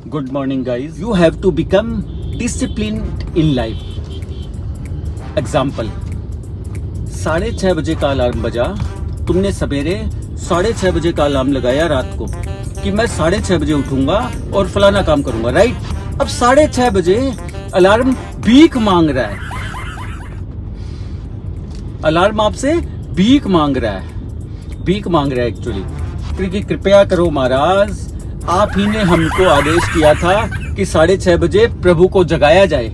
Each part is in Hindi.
Good morning, guys. You have to become disciplined in life. Example: 6:30 बजे का अलार्म बजा, तुमने सवेरे 6:30 बजे का अलार्म लगाया रात को कि मैं 6:30 बजे उठूंगा और फलाना काम करूंगा, राइट? अब 6:30 बजे अलार्म भीख मांग रहा है, अलार्म आपसे भीख मांग रहा है एक्चुअली, क्योंकि कृपया करो महाराज, आप ही ने हमको आदेश किया था कि 6:30 बजे प्रभु को जगाया जाए।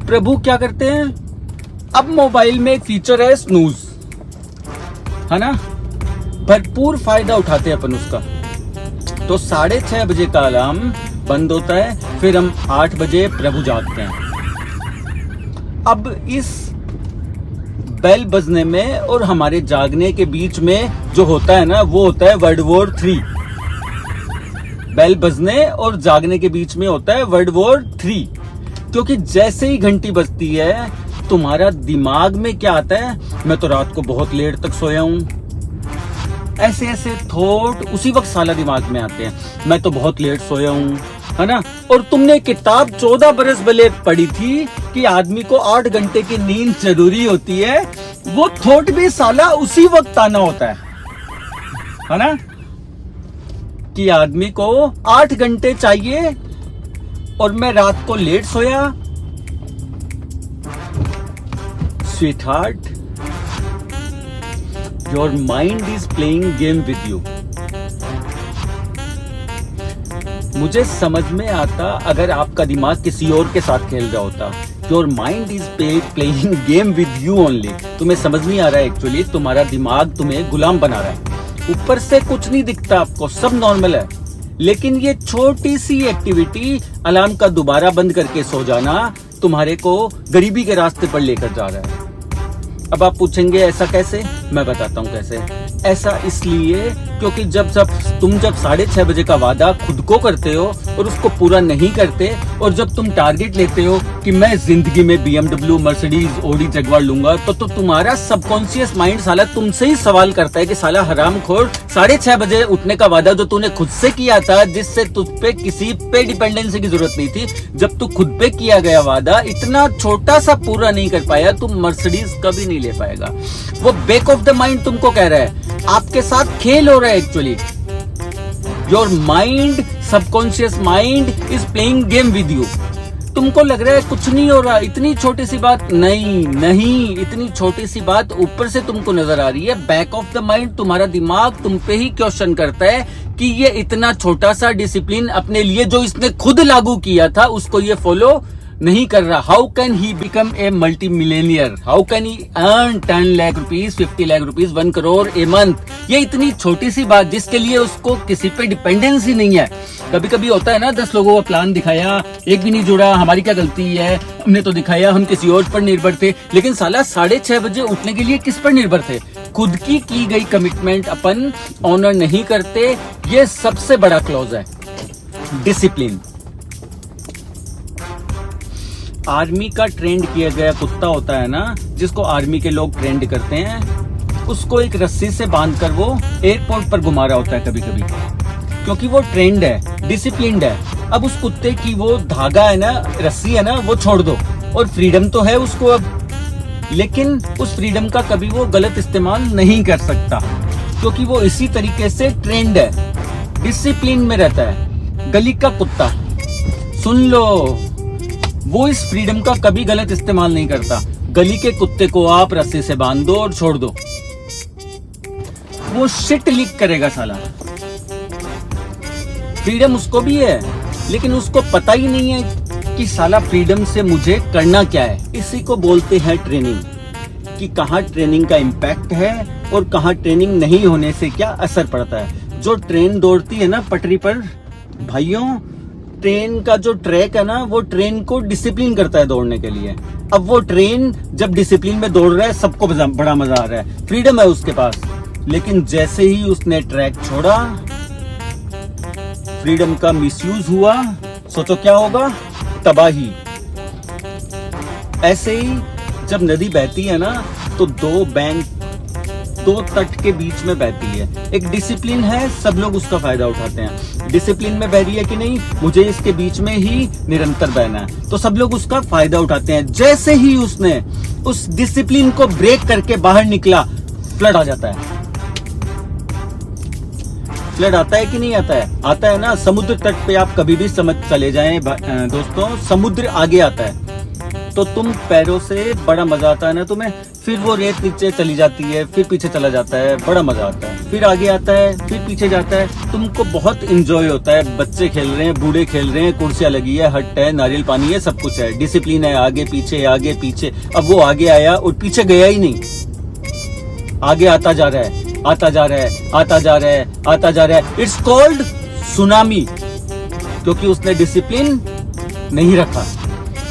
प्रभु क्या करते हैं? अब मोबाइल में एक फीचर है स्नूज, है ना? भरपूर फायदा उठाते हैं अपन उसका। तो 6:30 बजे का अलार्म बंद होता है, फिर हम 8 बजे प्रभु जागते हैं। अब इस बेल बजने में और हमारे जागने के बीच में जो होता है ना, वो होता है वर्ल्ड वॉर 3। बेल बजने और जागने के बीच में होता है वर्ल्ड वॉर 3, क्योंकि जैसे ही घंटी बजती है तुम्हारा दिमाग में क्या आता है? मैं तो रात को बहुत लेट तक सोया हूं, ऐसे ऐसे थॉट उसी वक्त साला दिमाग में आते हैं। मैं तो बहुत लेट सोया हूं, है ना? और तुमने किताब 14 बरस पहले पढ़ी थी कि आदमी को 8 घंटे की नींद जरूरी होती है, वो थॉट भी साला उसी वक्त आना होता है ना? कि आदमी को 8 घंटे चाहिए और मैं रात को लेट सोया। Sweetheart, your mind is playing game with you. मुझे समझ में आता अगर आपका दिमाग किसी और के साथ खेल रहा होता। Your mind is playing game with you only. तुम्हें समझ नहीं आ रहा है एक्चुअली, तुम्हारा दिमाग तुम्हें गुलाम बना रहा है। ऊपर से कुछ नहीं दिखता आपको, सब नॉर्मल है, लेकिन ये छोटी सी एक्टिविटी, अलार्म का दोबारा बंद करके सो जाना, तुम्हारे को गरीबी के रास्ते पर लेकर जा रहा है। अब आप पूछेंगे ऐसा कैसे? मैं बताता हूँ कैसे। ऐसा इसलिए क्योंकि जब तुम 6:30 बजे का वादा खुद को करते हो और उसको पूरा नहीं करते, और जब तुम टारगेट लेते हो कि मैं जिंदगी में BMW, मर्सिडीज, ऑडी, जगुआर लूंगा, तो तुम्हारा सबकॉन्शियस माइंड साला तुमसे ही सवाल करता है कि साला हरामखोर, 6:30 बजे उठने का वादा जो तूने खुद से किया था, जिससे तुझ पे किसी पे डिपेंडेंसी की जरूरत नहीं थी, जब तू खुद पे किया गया वादा इतना छोटा सा पूरा नहीं कर पाया, तुम मर्सिडीज कभी नहीं ले पाएगा। वो बैक ऑफ द माइंड तुमको कह रहा है, आपके साथ खेल हो रहा है actually. Your mind, subconscious mind is playing game with you. तुमको लग रहा है कुछ नहीं हो रहा, इतनी छोटी सी बात नहीं, इतनी छोटी सी बात ऊपर से तुमको नजर आ रही है। बैक ऑफ द माइंड, तुम्हारा दिमाग तुम पे ही क्वेश्चन करता है कि ये इतना छोटा सा डिसिप्लिन अपने लिए जो इसने खुद लागू किया था, उसको ये फॉलो नहीं कर रहा। How can he become a multi Millionaire? How can he earn 10 lakh rupees, 50 lakh rupees, 1 crore a month? ये इतनी छोटी सी बात जिसके लिए उसको किसी पे डिपेंडेंसी नहीं है। कभी कभी होता है ना, 10 लोगों का प्लान दिखाया, एक भी नहीं जुड़ा, हमारी क्या गलती है? हमने तो दिखाया हम किसी और पर निर्भर थे, लेकिन साला 6:30 बजे उठने के लिए किस पर निर्भर थे? खुद की गई कमिटमेंट अपन ऑनर नहीं करते। ये सबसे बड़ा क्लॉज है, डिसिप्लिन। आर्मी का ट्रेंड किया गया कुत्ता होता है ना, जिसको आर्मी के लोग ट्रेंड करते हैं, उसको एक रस्सी से बांधकर वो एयरपोर्ट पर घुमा रहा होता है कभी कभी, क्योंकि वो ट्रेंड है, डिसिप्लिन्ड है। अब उस कुत्ते की वो धागा है ना, रस्सी है ना, वो छोड़ दो और फ्रीडम तो है उसको अब, लेकिन उस फ्रीडम का कभी वो गलत इस्तेमाल नहीं कर सकता, क्योंकि वो इसी तरीके से ट्रेंड है, डिसिप्लिन में रहता है। गली का कुत्ता, सुन लो, वो इस फ्रीडम का कभी गलत इस्तेमाल नहीं करता। गली के कुत्ते को आप रस्सी से बांध दो और छोड़ दो, वो शिट लीक करेगा साला। फ्रीडम उसको भी है, लेकिन उसको पता ही नहीं है कि साला फ्रीडम से मुझे करना क्या है। इसी को बोलते हैं ट्रेनिंग, कि कहाँ ट्रेनिंग का इम्पैक्ट है और कहाँ ट्रेनिंग नहीं होने से क्या असर पड़ता है। जो ट्रेन दौड़ती है ना पटरी पर, भाइयों, ट्रेन का जो ट्रैक है ना, वो ट्रेन को डिसिप्लिन करता है दौड़ने के लिए। अब वो ट्रेन जब डिसिप्लिन में दौड़ रहा है, सबको बड़ा मजा आ रहा है, फ्रीडम है उसके पास, लेकिन जैसे ही उसने ट्रैक छोड़ा, फ्रीडम का मिसयूज हुआ, सोचो क्या होगा? तबाही। ऐसे ही जब नदी बहती है ना, तो दो बैंक दो तट के बीच में बहती है। एक डिसिप्लिन है, सब लोग उसका फायदा उठाते हैं। डिसिप्लिन में बह रही है कि नहीं, मुझे इसके बीच में ही निरंतर बहना है, तो सब लोग उसका फायदा उठाते हैं। जैसे ही उसने उस डिसिप्लिन को ब्रेक करके बाहर निकला, फ्लड आ जाता है। फ्लड आता है कि नहीं आता है? आता है ना। समुद्र तट पे आप कभी भी समझ चले जाएं दोस्तों, समुद्र आगे आता है तो तुम पैरों से बड़ा मजा आता है ना तुम्हें। फिर वो रेत नीचे चली जाती है, फिर पीछे चला जाता है, बड़ा मजा आता है। फिर आगे आता है, फिर पीछे जाता है, तुमको बहुत इंजॉय होता है। बच्चे खेल रहे हैं, बूढ़े खेल रहे हैं, कुर्सियां लगी है, हट है, नारियल पानी है, सब कुछ है। डिसिप्लिन है, आगे पीछे आगे पीछे। अब वो आगे आया और पीछे गया ही नहीं, आगे आता जा रहा है, आता जा रहा है, आता जा रहा है, आता जा रहा है। इट्स कॉल्ड सुनामी, क्योंकि उसने डिसिप्लिन नहीं रखा।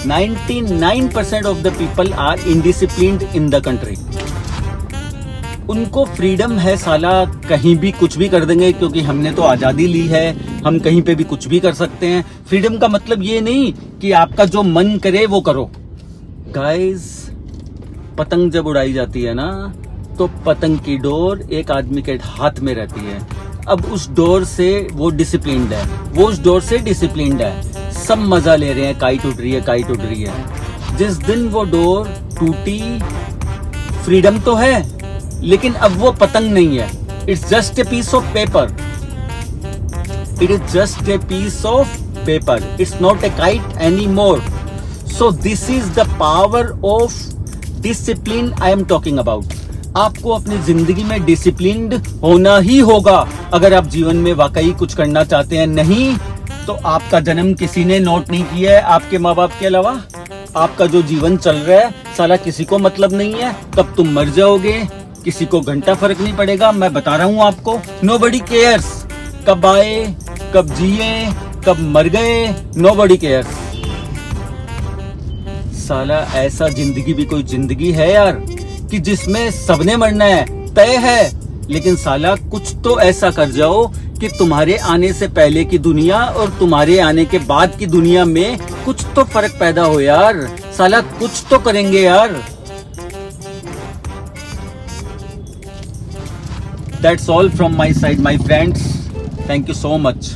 99% of the people are indisciplined in the country. उनको फ्रीडम है साला, कहीं भी कुछ भी कर देंगे, क्योंकि हमने तो आजादी ली है, हम कहीं पे भी कुछ भी कर सकते हैं। फ्रीडम का मतलब ये नहीं कि आपका जो मन करे वो करो। गाइस, पतंग जब उड़ाई जाती है ना, तो पतंग की डोर एक आदमी के हाथ में रहती है। अब उस डोर से वो डिसिप्लिन्ड है, वो उस डोर से डिसिप्लिन्ड है। सब मजा ले रहे हैं, काइट उड़ रही है, काइट उड़ रही है। जिस दिन वो डोर टूटी, फ्रीडम तो है, लेकिन अब वो पतंग नहीं है। It's just a piece of paper. It is just a piece of paper. It's not a kite any more. So this is the power of discipline I am talking about. आपको अपनी जिंदगी में डिसिप्लिन्ड होना ही होगा अगर आप जीवन में वाकई कुछ करना चाहते हैं। नहीं तो आपका जन्म किसी ने नोट नहीं किया है आपके माँ बाप के अलावा। आपका जो जीवन चल रहा है साला किसी को मतलब नहीं है। कब तुम मर जाओगे किसी को घंटा फर्क नहीं पड़ेगा। मैं बता रहा हूँ आपको, नोबडी केयर्स। कब आए, कब जिए, कब मर गए, नोबडी केयर्स। साला ऐसा जिंदगी भी कोई जिंदगी है यार कि जिसमें सबने मरना है, तय है। लेकिन साला कुछ तो ऐसा कर जाओ कि तुम्हारे आने से पहले की दुनिया और तुम्हारे आने के बाद की दुनिया में कुछ तो फर्क पैदा हो यार। साला कुछ तो करेंगे यार। That's all from my side, my friends. Thank you so much.